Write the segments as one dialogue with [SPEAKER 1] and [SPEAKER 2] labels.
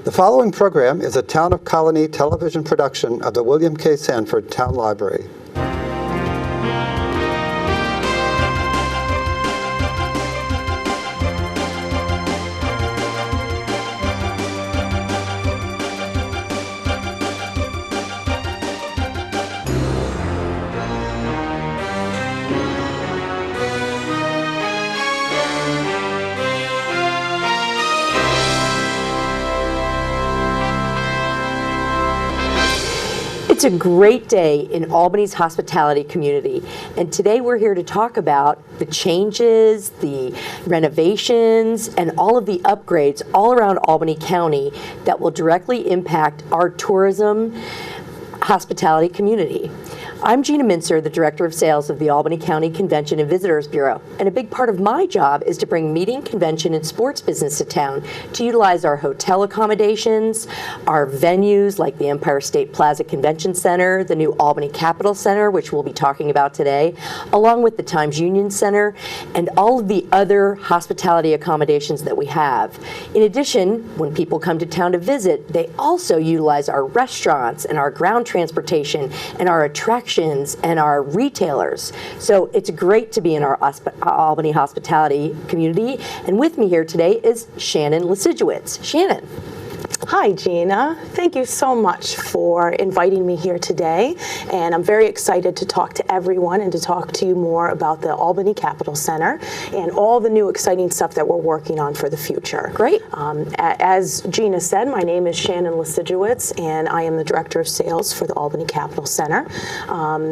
[SPEAKER 1] The following program is a Town of Colonie television production of the William K. Sanford Town Library.
[SPEAKER 2] It's a great day in Albany's hospitality community, and today we're here to talk about the changes, the renovations, and all of the upgrades all around Albany County that will directly impact our tourism hospitality community. I'm Gina Mintzer, the Director of Sales of the Albany County Convention and Visitors Bureau, and a big part of my job is to bring meeting, convention, and sports business to town to utilize our hotel accommodations, our venues like the Empire State Plaza Convention Center, the new Albany Capital Center, which we'll be talking about today, along with the Times Union Center, and all of the other hospitality accommodations that we have. In addition, when people come to town to visit, they also utilize our restaurants and our ground transportation and our attractions and our retailers. So it's great to be in our Albany hospitality community. And with me here today is Shannon Licygiewicz. Shannon.
[SPEAKER 3] Hi, Gina. Thank you so much for inviting me here today. And I'm very excited to talk to everyone and to talk to you more about the Albany Capital Center and all the new exciting stuff that we're working on for the future.
[SPEAKER 2] Great.
[SPEAKER 3] As Gina said, my name is Shannon Licygiewicz, and I am the Director of Sales for the Albany Capital Center.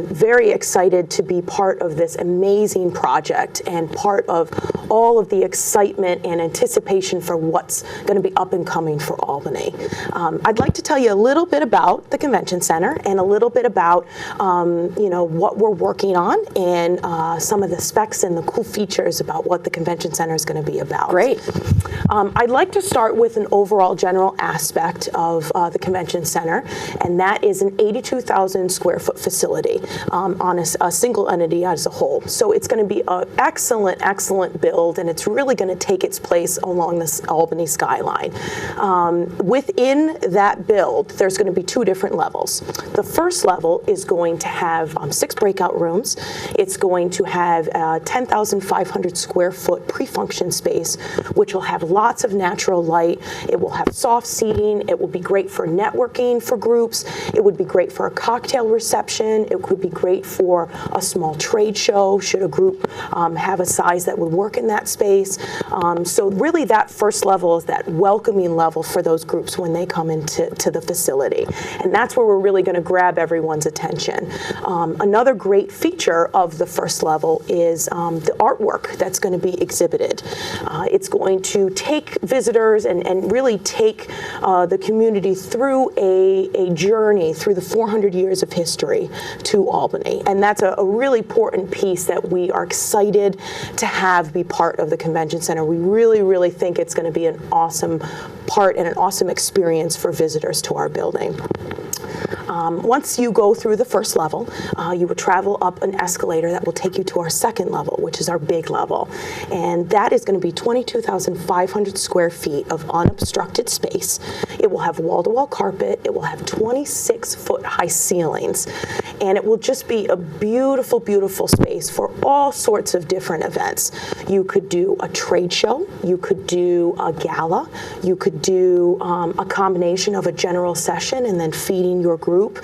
[SPEAKER 3] Very excited to be part of this amazing project and part of all of the excitement and anticipation for what's going to be up and coming for Albany. I'd like to tell you a little bit about the Convention Center and a little bit about what we're working on and some of the specs and the cool features about what the Convention Center is going to be about.
[SPEAKER 2] Great.
[SPEAKER 3] I'd like to start with an overall general aspect of the Convention Center, and that is an 82,000 square foot facility on a single entity as a whole. So it's going to be an excellent build, and it's really going to take its place along this Albany skyline. Within that build, there's going to be two different levels. The first level is going to have 6 breakout rooms. It's going to have 10,500 square foot pre-function space, which will have lots of natural light. It will have soft seating. It will be great for networking for groups. It would be great for a cocktail reception. It could be great for a small trade show, should a group have a size that would work in that space. So really that first level is that welcoming level for those groups when they come into the facility. And that's where we're really going to grab everyone's attention. Another great feature of the first level is the artwork that's going to be exhibited. It's going to take visitors and really take the community through a journey through the 400 years of history to Albany. And that's a really important piece that we are excited to have be part of the Convention Center. We really think it's going to be an awesome part and an awesome experience for visitors to our building. Once you go through the first level, you will travel up an escalator that will take you to our second level, which is our big level. And that is going to be 22,500 square feet of unobstructed space. It will have wall-to-wall carpet. It will have 26-foot high ceilings. And it will just be a beautiful space for all sorts of different events. You could do a trade show. You could do a gala. You could do a combination of a general session and then feeding your group.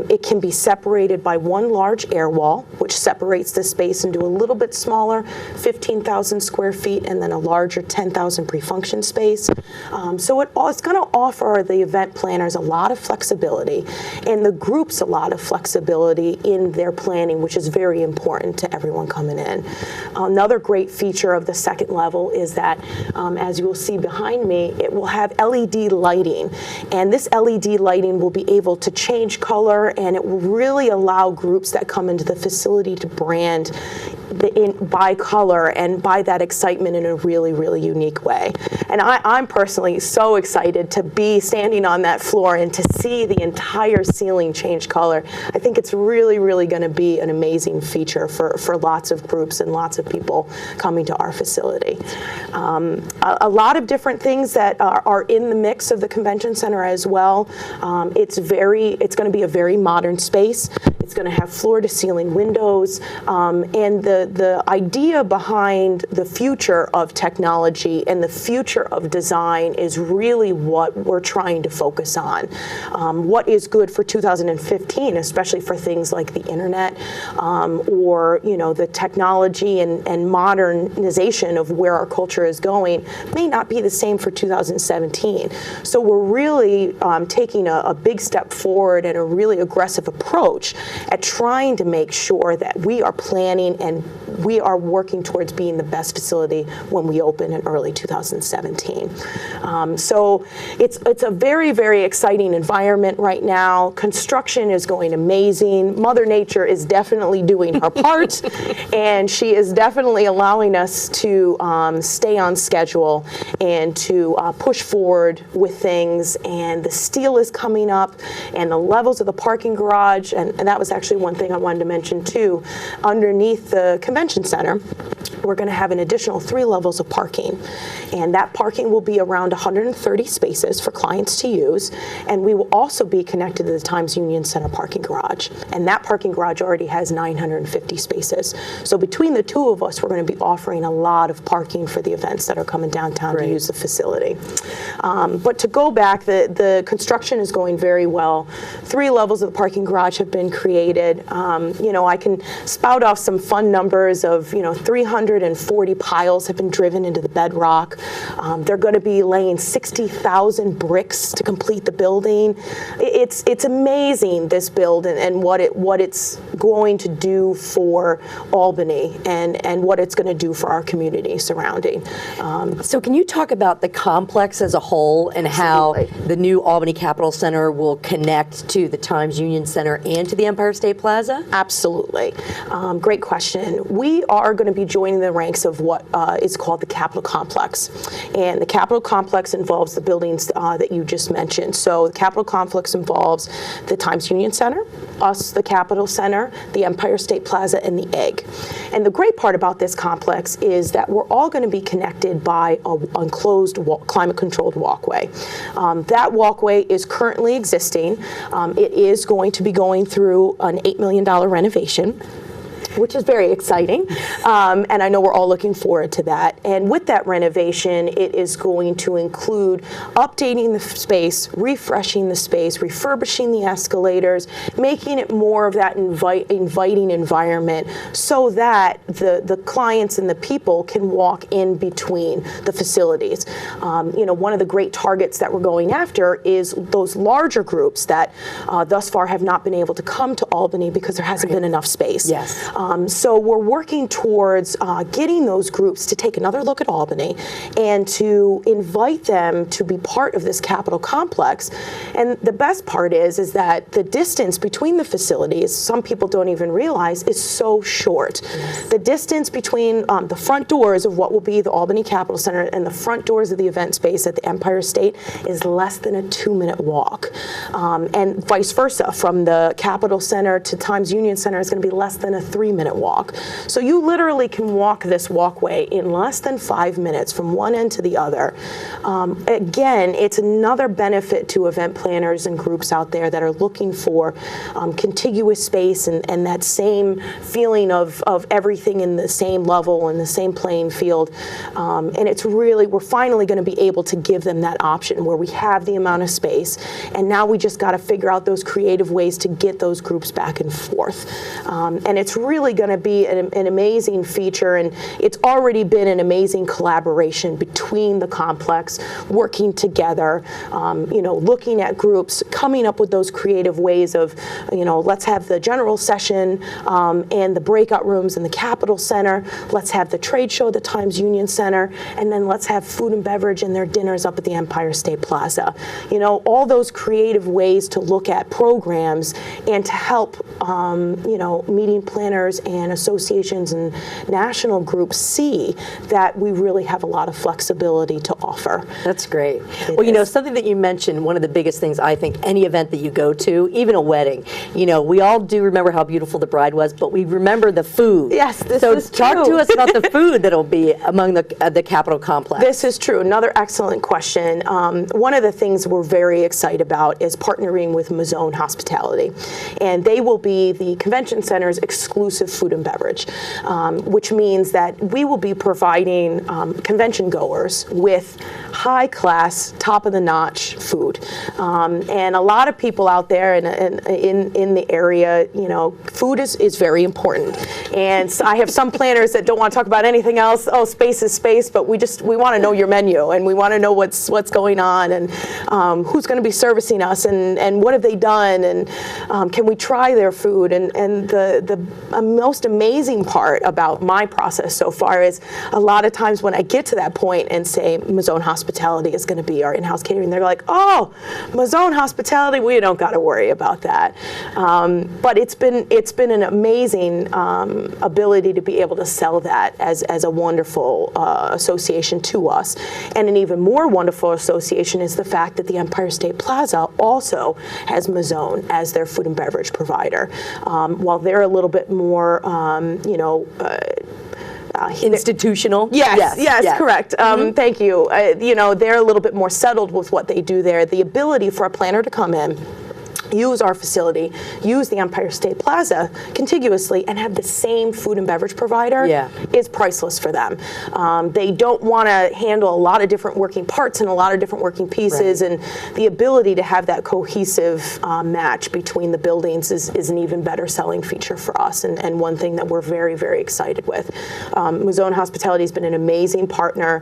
[SPEAKER 3] It can be separated by one large air wall, which separates the space into a little bit smaller 15,000 square feet and then a larger 10,000 pre-function space. So it's going to offer the event planners a lot of flexibility and the groups a lot of flexibility in their planning, which is very important to everyone coming in. Another great feature of the second level is that, as you will see behind me, it will have LED lighting. And this LED lighting will be able to change color, and it will really allow groups that come into the facility to brand by color and by that excitement in a really, really unique way. And I'm personally so excited to be standing on that floor and to see the entire ceiling change color. I think it's really, really going to be an amazing feature for lots of groups and lots of people coming to our facility. A lot of different things that are in the mix of the convention center as well. It's going to be a very modern space. It's going to have floor-to-ceiling windows, and the idea behind the future of technology and the future of design is really what we're trying to focus on. What is good for 2015, especially for things like the internet, or the technology and modernization of where our culture is going, may not be the same for 2017. So we're really taking a big step forward and a really aggressive approach at trying to make sure that we are planning and we are working towards being the best facility when we open in early 2017. So it's a very, very exciting environment right now. Construction is going amazing. Mother Nature is definitely doing her part, and she is definitely allowing us to stay on schedule and to push forward with things. And the steel is coming up, and the levels of the parking garage, and that was actually one thing I wanted to mention too. Underneath the convention center, we're going to have an additional 3 levels of parking, and that parking will be around 130 spaces for clients to use, and we will also be connected to the Times Union Center parking garage, and that parking garage already has 950 spaces. So between the two of us, we're going to be offering a lot of parking for the events that are coming downtown to use the facility. But to go back, the construction is going very well. 3 levels of the parking garage have been created. I can spout off some fun numbers of 340 piles have been driven into the bedrock. They're going to be laying 60,000 bricks to complete the building. It's amazing, this build, and what it's going to do for Albany and what it's going to do for our community surrounding.
[SPEAKER 2] So can you talk about the complex as a whole and how the new Albany Capital Center will connect to the Times Union Center and to the Empire State Plaza?
[SPEAKER 3] Absolutely. Great question. We are going to be joining the ranks of what is called the Capitol Complex. And the Capitol Complex involves the buildings that you just mentioned. So the Capitol Complex involves the Times Union Center, us, the Capitol Center, the Empire State Plaza, and the Egg. And the great part about this complex is that we're all going to be connected by an enclosed climate-controlled walkway. That walkway is currently existing. It is going to be going through an $8 million renovation, which is very exciting, and I know we're all looking forward to that. And with that renovation, it is going to include updating the space, refreshing the space, refurbishing the escalators, making it more of that inviting environment so that the clients and the people can walk in between the facilities. One of the great targets that we're going after is those larger groups that thus far have not been able to come to Albany because there hasn't been enough space.
[SPEAKER 2] Yes.
[SPEAKER 3] So we're working towards getting those groups to take another look at Albany and to invite them to be part of this Capitol complex. And the best part is that the distance between the facilities, some people don't even realize, is so short. Yes. The distance between the front doors of what will be the Albany Capital Center and the front doors of the event space at the Empire State is less than a 2-minute walk. And vice versa, from the Capitol Center to Times Union Center is going to be less than a 3-minute walk. So you literally can walk this walkway in less than 5 minutes from one end to the other. Again, it's another benefit to event planners and groups out there that are looking for contiguous space and that same feeling of everything in the same level and the same playing field. And it's really, we're finally going to be able to give them that option where we have the amount of space, and now we just got to figure out those creative ways to get those groups back and forth. And it's really going to be an amazing feature, and it's already been an amazing collaboration between the complex, working together, looking at groups, coming up with those creative ways of, let's have the general session and the breakout rooms in the Capitol Center, let's have the trade show at the Times Union Center, and then let's have food and beverage and their dinners up at the Empire State Plaza. All those creative ways to look at programs and to help, meeting planners centers and associations and national groups see that we really have a lot of flexibility to offer.
[SPEAKER 2] That's great. Well, you know, something that you mentioned, one of the biggest things, I think, any event that you go to, even a wedding, you know, we all do remember how beautiful the bride was, but we remember the food.
[SPEAKER 3] Yes, this
[SPEAKER 2] so
[SPEAKER 3] is
[SPEAKER 2] talk
[SPEAKER 3] true.
[SPEAKER 2] to us about the food that'll be among the Capitol complex.
[SPEAKER 3] This is true. Another excellent question. One of the things we're very excited about is partnering with Mazzone Hospitality, and they will be the convention center's exclusive food and beverage, which means that we will be providing convention goers with high-class, top-of-the-notch food. And a lot of people out there in the area, you know, food is very important. And I have some planners that don't want to talk about anything else. Oh, space is space, but we want to know your menu, and we want to know what's going on, and who's going to be servicing us, and what have they done, and can we try their food? And the most amazing part about my process so far is a lot of times when I get to that point and say Mazzone Hospitality is going to be our in-house catering, they're like, oh, Mazzone Hospitality, we don't got to worry about that. But it's been an amazing ability to be able to sell that as a wonderful association to us. And an even more wonderful association is the fact that the Empire State Plaza also has Mazzone as their food and beverage provider. While they're a little bit more,
[SPEAKER 2] institutional.
[SPEAKER 3] Yes, correct. Thank you. You know, they're a little bit more settled with what they do there. The ability for a planner to come in, use our facility, use the Empire State Plaza contiguously, and have the same food and beverage provider is priceless for them. They don't want to handle a lot of different working parts and a lot of different working pieces, and the ability to have that cohesive match between the buildings is an even better selling feature for us, and one thing that we're very, very excited with. Mazzone Hospitality has been an amazing partner.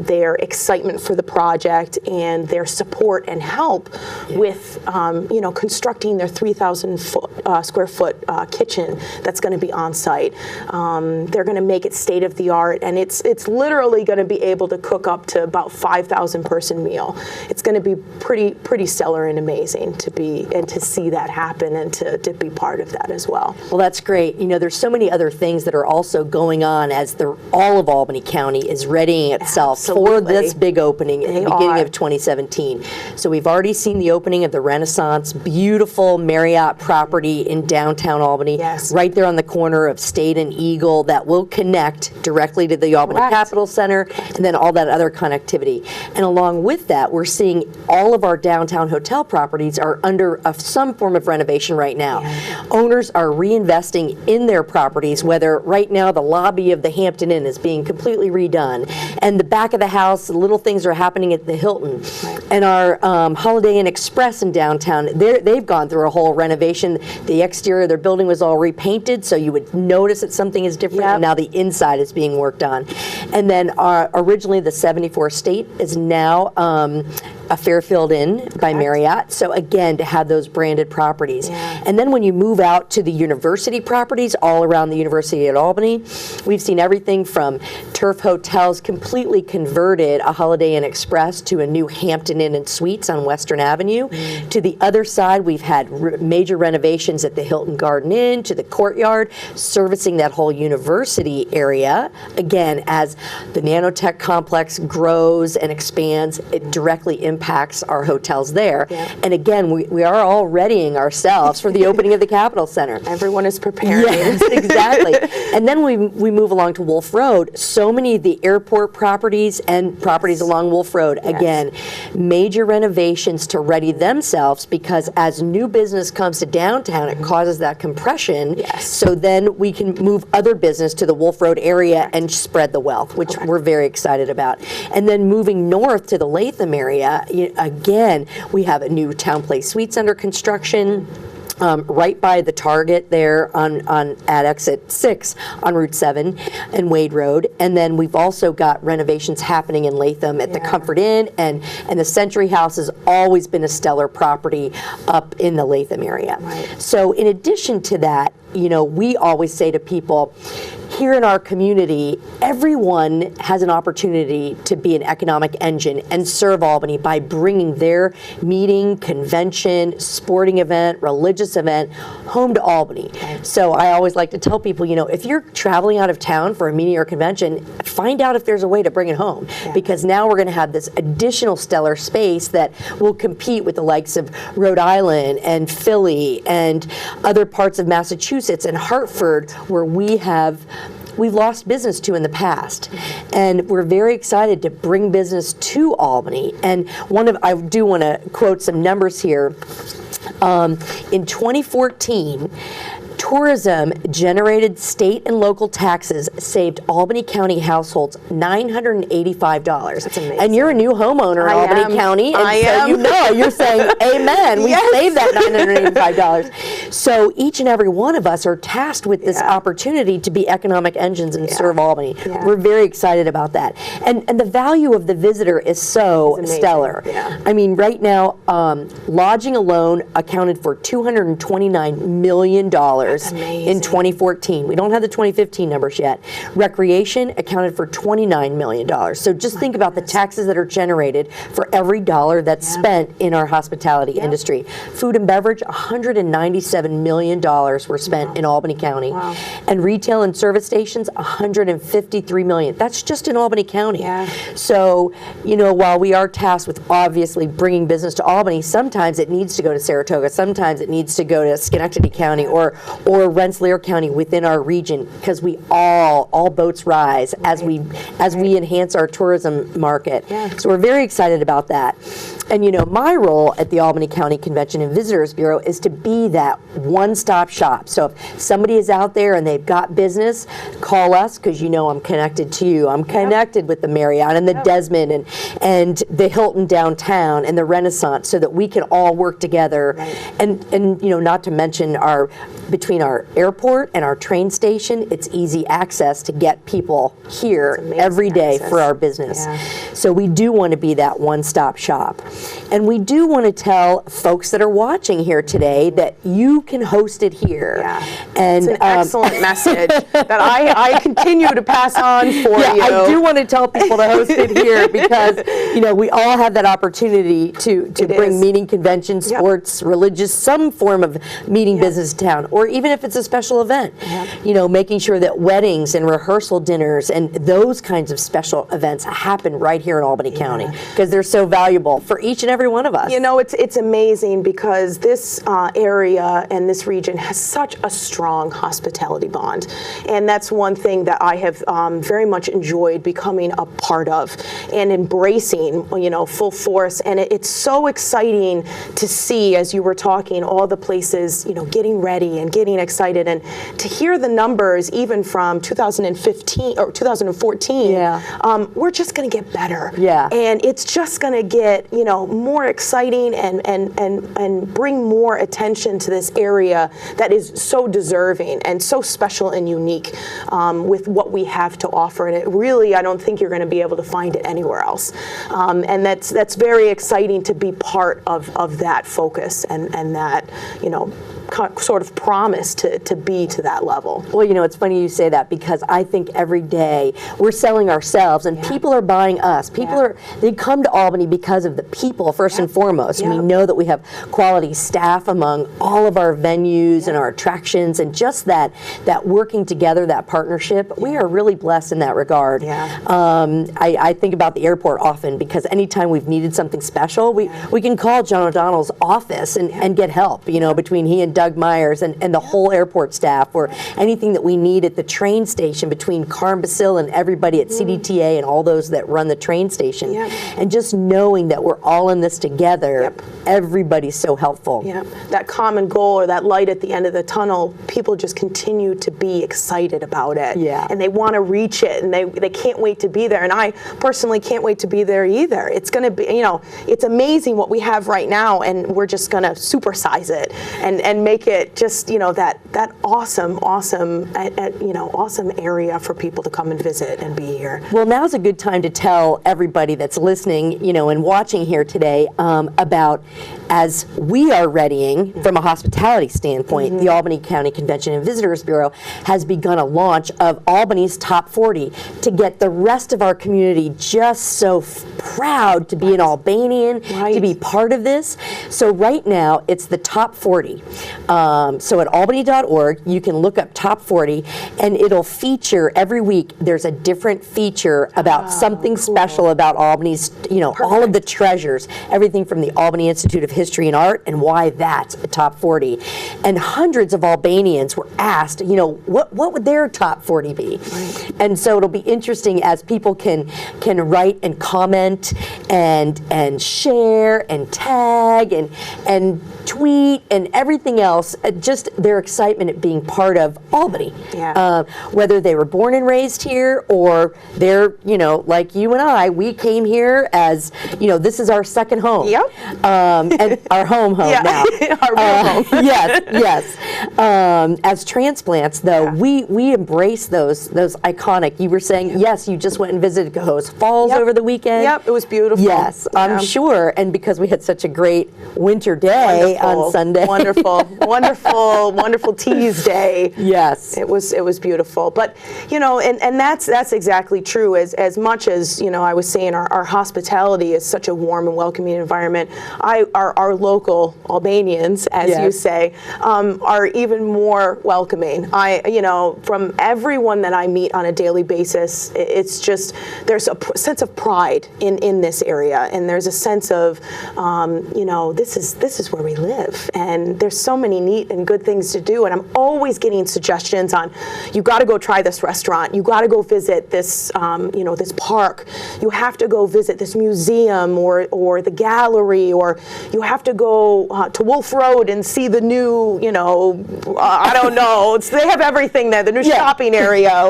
[SPEAKER 3] Their excitement for the project and their support and help with constructing their 3,000 square foot kitchen that's going to be on site. They're going to make it state of the art, and it's literally going to be able to cook up to about 5,000 person meal. It's going to be pretty stellar and amazing to see that happen and to be part of that as well.
[SPEAKER 2] Well, that's great. You know, there's so many other things that are also going on as all of Albany County is readying itself for this big opening at the beginning of 2017. So we've already seen the opening of the Renaissance, beautiful Marriott property in downtown Albany, right there on the corner of State and Eagle, that will connect directly to the Albany Capital Center, and then all that other connectivity. And along with that, we're seeing all of our downtown hotel properties are under some form of renovation right now. Owners are reinvesting in their properties, whether right now the lobby of the Hampton Inn is being completely redone, and the back of the house, little things are happening at the Hilton, and our Holiday Inn Express in downtown, they've gone through a whole renovation. The exterior of their building was all repainted, so you would notice that something is different, and now the inside is being worked on. And then originally the 74 State is now a Fairfield Inn by Marriott. So again, to have those branded properties. And then when you move out to the university properties all around the University at Albany, we've seen everything from Turf Hotels completely converted a Holiday Inn Express to a new Hampton Inn and Suites on Western Avenue. To the other side, we've had major renovations at the Hilton Garden Inn, to the Courtyard, servicing that whole university area. Again, as the nanotech complex grows and expands, it directly impacts our hotels there. And again, we are all readying ourselves for the opening of the Capitol Center.
[SPEAKER 3] Everyone is preparing.
[SPEAKER 2] Yes, exactly. And then we move along to Wolf Road. So many of the airport properties and properties along Wolf Road, again, major renovations to ready themselves, because as new business comes to downtown, it causes that compression. So then we can move other business to the Wolf Road area and spread the wealth, which we're very excited about. And then moving north to the Latham area, again, we have a new Town Place Suites under construction. Right by the Target there at exit 6 on Route 7 and Wade Road. And then we've also got renovations happening in Latham at the Comfort Inn, and the Century House has always been a stellar property up in the Latham area. So in addition to that, we always say to people, here in our community, everyone has an opportunity to be an economic engine and serve Albany by bringing their meeting, convention, sporting event, religious event home to Albany. So I always like to tell people, if you're traveling out of town for a meeting or convention, find out if there's a way to bring it home, because now we're going to have this additional stellar space that will compete with the likes of Rhode Island and Philly and other parts of Massachusetts and Hartford, where we've lost business to in the past. And we're very excited to bring business to Albany. And I do want to quote some numbers here. In 2014, tourism generated state and local taxes saved Albany County households $985.
[SPEAKER 3] That's amazing.
[SPEAKER 2] And you're a new homeowner in Albany County, and you're saying, amen, we saved that $985. So each and every one of us are tasked with this opportunity to be economic engines and serve Albany. We're very excited about that. And the value of the visitor is so stellar. I mean, right now, lodging alone accounted for $229 million in 2014. We don't have the 2015 numbers yet. Recreation accounted for $29 million. So just think about the taxes that are generated for every dollar that's spent in our hospitality industry. Food and beverage, $197 million were spent in Albany County. And retail and service stations, $153 million. That's just in Albany County. So, while we are tasked with obviously bringing business to Albany, sometimes it needs to go to Saratoga, sometimes it needs to go to Schenectady County or Rensselaer County within our region, because we all boats rise as we enhance our tourism market. So we're very excited about that. And my role at the Albany County Convention and Visitors Bureau is to be that one-stop shop. So if somebody is out there and they've got business, call us, because I'm connected to you. I'm connected with the Marriott and the Desmond and the Hilton downtown and the Renaissance, so that we can all work together. And not to mention between our airport and our train station, it's easy access to get people here every day for our business. So we do want to be that one-stop shop. And we do want to tell folks that are watching here today that you can host it here. And
[SPEAKER 3] it's an excellent message that I continue to pass on for you.
[SPEAKER 2] I do want to tell people to host it here, because we all have that opportunity to bring meeting, convention, sports, religious, some form of meeting business to town, or even if it's a special event, making sure that weddings and rehearsal dinners and those kinds of special events happen right here in Albany County, because they're so valuable for each and every one of us.
[SPEAKER 3] It's amazing, because this area and this region has such a strong hospitality bond, and that's one thing that I have very much enjoyed becoming a part of and embracing, full force. And it's so exciting to see, as you were talking, all the places, getting ready and getting excited, and to hear the numbers even from 2015 or 2014. We're just going to get better. And it's just going to get, more exciting and bring more attention to this area that is so deserving and so special and unique with what we have to offer. And it really, I don't think you're going to be able to find it anywhere else. And that's very exciting to be part of that focus and that, sort of promise to be to that level.
[SPEAKER 2] Well, it's funny you say that, because I think every day we're selling ourselves, and people are buying us. They come to Albany because of the people, first and foremost. We know that we have quality staff among all of our venues and our attractions, and just that working together, that partnership. We are really blessed in that regard. I think about the airport often, because anytime we've needed something special, we can call John O'Donnell's office and get help, between he and Doug Myers and the whole airport staff, or anything that we need at the train station between Carm Basil and everybody at CDTA and all those that run the train station. And just knowing that we're all in this together, everybody's so helpful.
[SPEAKER 3] That common goal, or that light at the end of the tunnel, people just continue to be excited about it. And they want to reach it, and they can't wait to be there. And I personally can't wait to be there either. It's going to be, it's amazing what we have right now, and we're just going to supersize it and make it just, that awesome area for people to come and visit and be here.
[SPEAKER 2] Well, now's a good time to tell everybody that's listening, and watching here today about as we are readying from a hospitality standpoint, the Albany County Convention and Visitors Bureau has begun a launch of Albany's Top 40 to get the rest of our community just so proud to be an Albanian, to be part of this. So right now, it's the Top 40. So at albany.org, you can look up Top 40, and it'll feature every week. There's a different feature about something special about Albany's, all of the treasures, everything from the Albany Institute of History and Art, and why that's a top 40. And hundreds of Albanians were asked, what would their top 40 be? And so it'll be interesting as people can write and comment and share and tag and tweet and everything else, just their excitement at being part of Albany. Whether they were born and raised here or they're, like you and I, we came here as, this is our second home. And our home now.
[SPEAKER 3] Our real home.
[SPEAKER 2] Yes. As transplants, though, we embrace those iconic. You were saying, yes, you just went and visited Cohoes Falls over the weekend.
[SPEAKER 3] It was beautiful.
[SPEAKER 2] Yes, I'm sure. And because we had such a great winter day on Sunday. Wonderful tease day. Yes. It was beautiful. But, and that's exactly true. As much as, I was saying our hospitality is such a warm and welcoming environment, our local Albanians, as you say, are even more welcoming. From everyone that I meet on a daily basis, it's just, there's a sense of pride in this area, and there's a sense of, this is where we live, and there's so many neat and good things to do, and I'm always getting suggestions on, you got to go try this restaurant, you got to go visit this, this park, you have to go visit this museum or the gallery, or you have to go to Wolf Road and see the new, I don't know, they have everything there, the new shopping area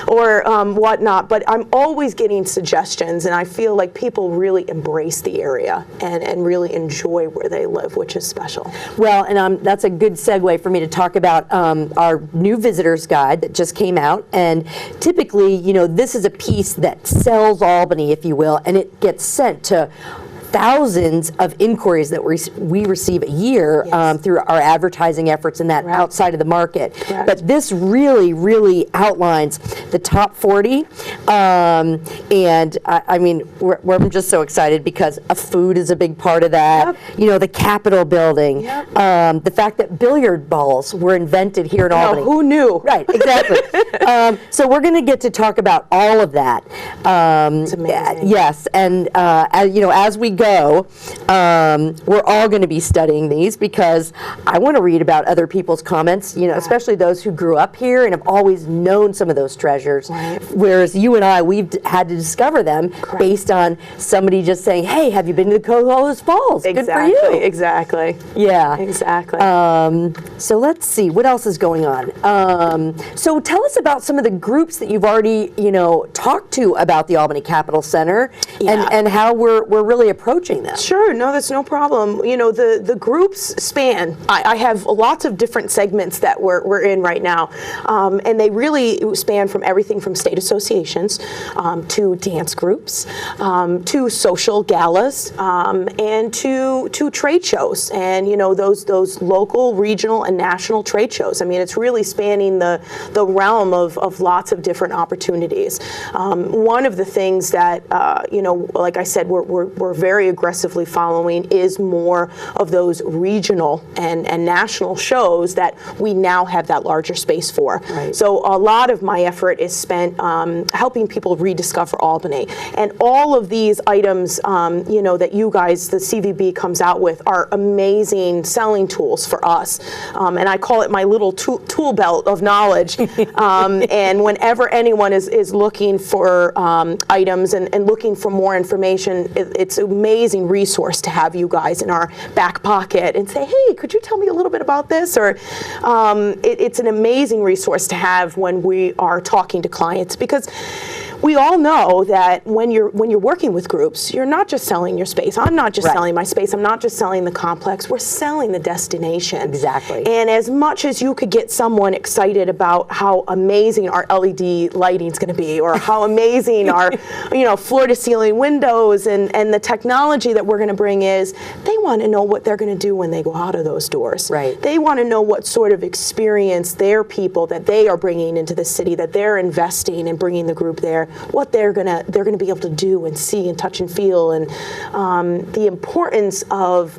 [SPEAKER 2] or whatnot, but I'm always getting suggestions, and I feel like people really embrace the area and really enjoy where they live, which is special. Well, and that's a good segue for me to talk about our new visitor's guide that just came out, and typically, this is a piece that sells Albany, if you will, and it gets sent to thousands of inquiries that we receive a year through our advertising efforts and that outside of the market. But this really, really outlines the top 40. And I mean, we're just so excited because food is a big part of that. The Capitol building, the fact that billiard balls were invented here in Albany.
[SPEAKER 3] Who knew?
[SPEAKER 2] Right, exactly. So we're going to get to talk about all of that.
[SPEAKER 3] It's amazing.
[SPEAKER 2] Yes, and as we go, we're all going to be studying these because I want to read about other people's comments, especially those who grew up here and have always known some of those treasures. Whereas you and I, we've had to discover them based on somebody just saying, hey, have you been to the Cohoes Falls? Good for you.
[SPEAKER 3] Exactly.
[SPEAKER 2] Yeah.
[SPEAKER 3] Exactly.
[SPEAKER 2] So let's see, what else is going on? So tell us about some of the groups that you've already, talked to about the Albany Capital Center and how we're really approaching them.
[SPEAKER 3] Sure, no, that's no problem. The groups span. I have lots of different segments that we're in right now, and they really span from everything from state associations to dance groups to social galas and to trade shows, and those local, regional, and national trade shows. I mean, it's really spanning the realm of lots of different opportunities. One of the things that like I said, we're very aggressively following is more of those regional and national shows that we now have that larger space for. So a lot of my effort is spent helping people rediscover Albany, and all of these items that you guys, the CVB, comes out with are amazing selling tools for us, and I call it my little tool belt of knowledge. And whenever anyone is looking for items and looking for more information, it's an amazing resource to have you guys in our back pocket and say, hey, could you tell me a little bit about this? Or it's an amazing resource to have when we are talking to clients, because we all know that when you're working with groups, you're not just selling your space. I'm not just selling my space. I'm not just selling the complex. We're selling the destination.
[SPEAKER 2] Exactly.
[SPEAKER 3] And as much as you could get someone excited about how amazing our LED lighting is going to be, or how amazing our, floor-to-ceiling windows and the technology that we're going to bring is, they want to know what they're going to do when they go out of those doors.
[SPEAKER 2] Right.
[SPEAKER 3] They want to know what sort of experience their people that they are bringing into the city, that they're investing and bringing the group there, what they're going to be able to do and see and touch and feel, and the importance of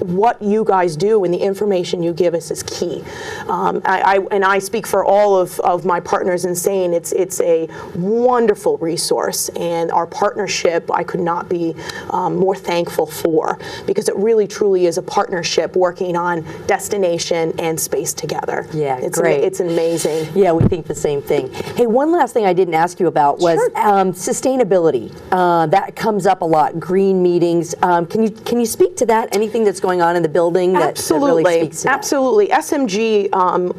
[SPEAKER 3] what you guys do and the information you give us is key. I speak for all of my partners in saying it's a wonderful resource, and our partnership I could not be more thankful for, because it really truly is a partnership working on destination and space together.
[SPEAKER 2] Yeah,
[SPEAKER 3] it's
[SPEAKER 2] great.
[SPEAKER 3] It's amazing.
[SPEAKER 2] Yeah, we think the same thing. Hey, one last thing I didn't ask you about was sustainability. That comes up a lot. Green meetings. Can you speak to that? Anything that's going on in the building that really speaks to that?
[SPEAKER 3] Absolutely. SMG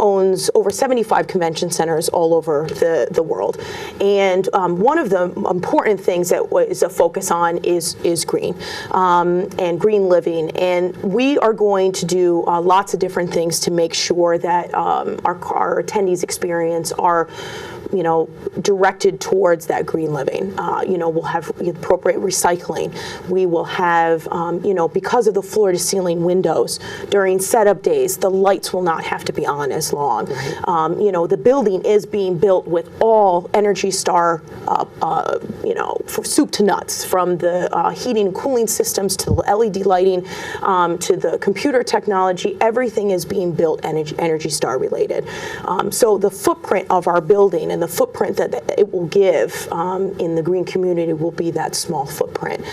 [SPEAKER 3] owns over 75 convention centers all over the world, and one of the important things that is a focus on is green and green living, and we are going to do lots of different things to make sure that our attendees' experience are directed towards that green living. We'll have appropriate recycling. We will have, because of the floor-to-ceiling windows, during setup days, the lights will not have to be on as long. The building is being built with all Energy Star, from soup to nuts, from the heating and cooling systems to the LED lighting, to the computer technology. Everything is being built Energy Star related. So the footprint of our building and the footprint that it will give in the green community will be that small footprint.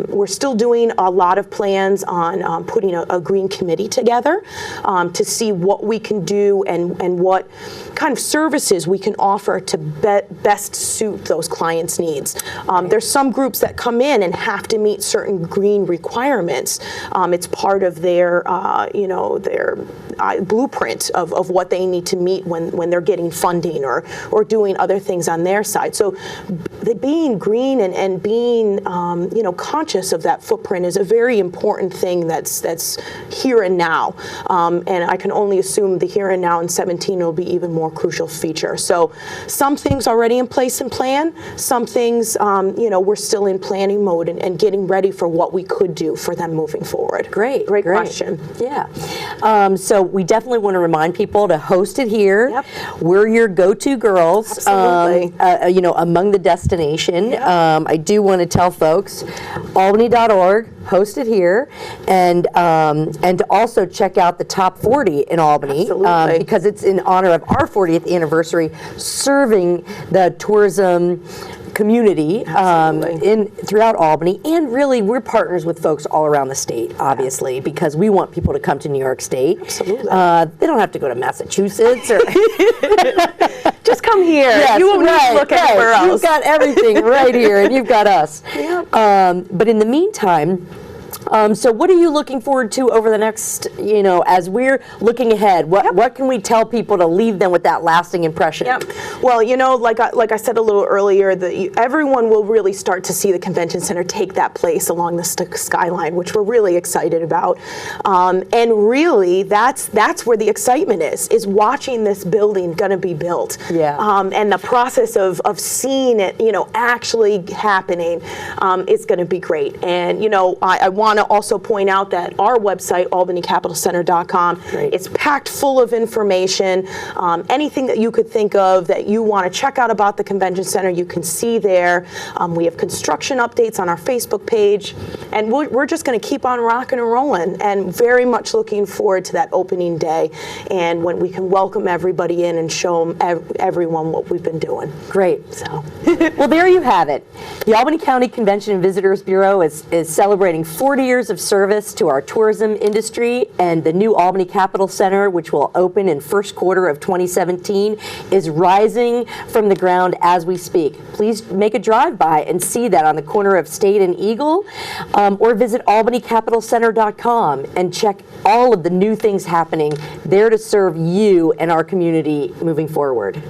[SPEAKER 3] We're still doing a lot of plans on putting a green committee together to see what we can do and what kind of services we can offer to best suit those clients' needs. There's some groups that come in and have to meet certain green requirements. It's part of their blueprint of what they need to meet when they're getting funding or doing other things on their side. So being green and being conscious of that footprint is a very important thing that's here and now. And I can only assume the here and now in 17 will be even more crucial feature. So some things already in place and plan, some things we're still in planning mode and getting ready for what we could do for them moving forward.
[SPEAKER 2] Great
[SPEAKER 3] question.
[SPEAKER 2] Yeah. So we definitely want to remind people to host it here.
[SPEAKER 3] Yep.
[SPEAKER 2] We're your go-to girls.
[SPEAKER 3] Absolutely.
[SPEAKER 2] Among the destination.
[SPEAKER 3] Yep.
[SPEAKER 2] I do want to tell folks, albany.org, host it here, and to also check out the Top 40 in Albany, because it's in honor of our 40th anniversary serving the tourism community throughout Albany, and really we're partners with folks all around the state, obviously, because we want people to come to New York State.
[SPEAKER 3] Absolutely.
[SPEAKER 2] They don't have to go to Massachusetts or
[SPEAKER 3] just come here.
[SPEAKER 2] Yes,
[SPEAKER 3] you won't need to look anywhere else.
[SPEAKER 2] You've got everything right here, and you've got us.
[SPEAKER 3] Yep.
[SPEAKER 2] But in the meantime, so what are you looking forward to over the next, as we're looking ahead, what can we tell people to leave them with that lasting impression?
[SPEAKER 3] Yep. Well, like I said a little earlier, everyone will really start to see the convention center take that place along the skyline, which we're really excited about. And really, that's where the excitement is watching this building going to be built.
[SPEAKER 2] Yeah.
[SPEAKER 3] And the process of seeing it, actually happening is going to be great. And, I want to also point out that our website, albanycapitalcenter.com, is packed full of information. Anything that you could think of that you want to check out about the convention center, you can see there. We have construction updates on our Facebook page, and we're just going to keep on rocking and rolling, and very much looking forward to that opening day and when we can welcome everybody in and show everyone what we've been doing.
[SPEAKER 2] Great.
[SPEAKER 3] So,
[SPEAKER 2] well, there you have it. The Albany County Convention and Visitors Bureau is celebrating 40 years of service to our tourism industry, and the new Albany Capital Center, which will open in first quarter of 2017, is rising from the ground as we speak. Please make a drive-by and see that on the corner of State and Eagle, or visit albanycapitalcenter.com and check all of the new things happening there to serve you and our community moving forward.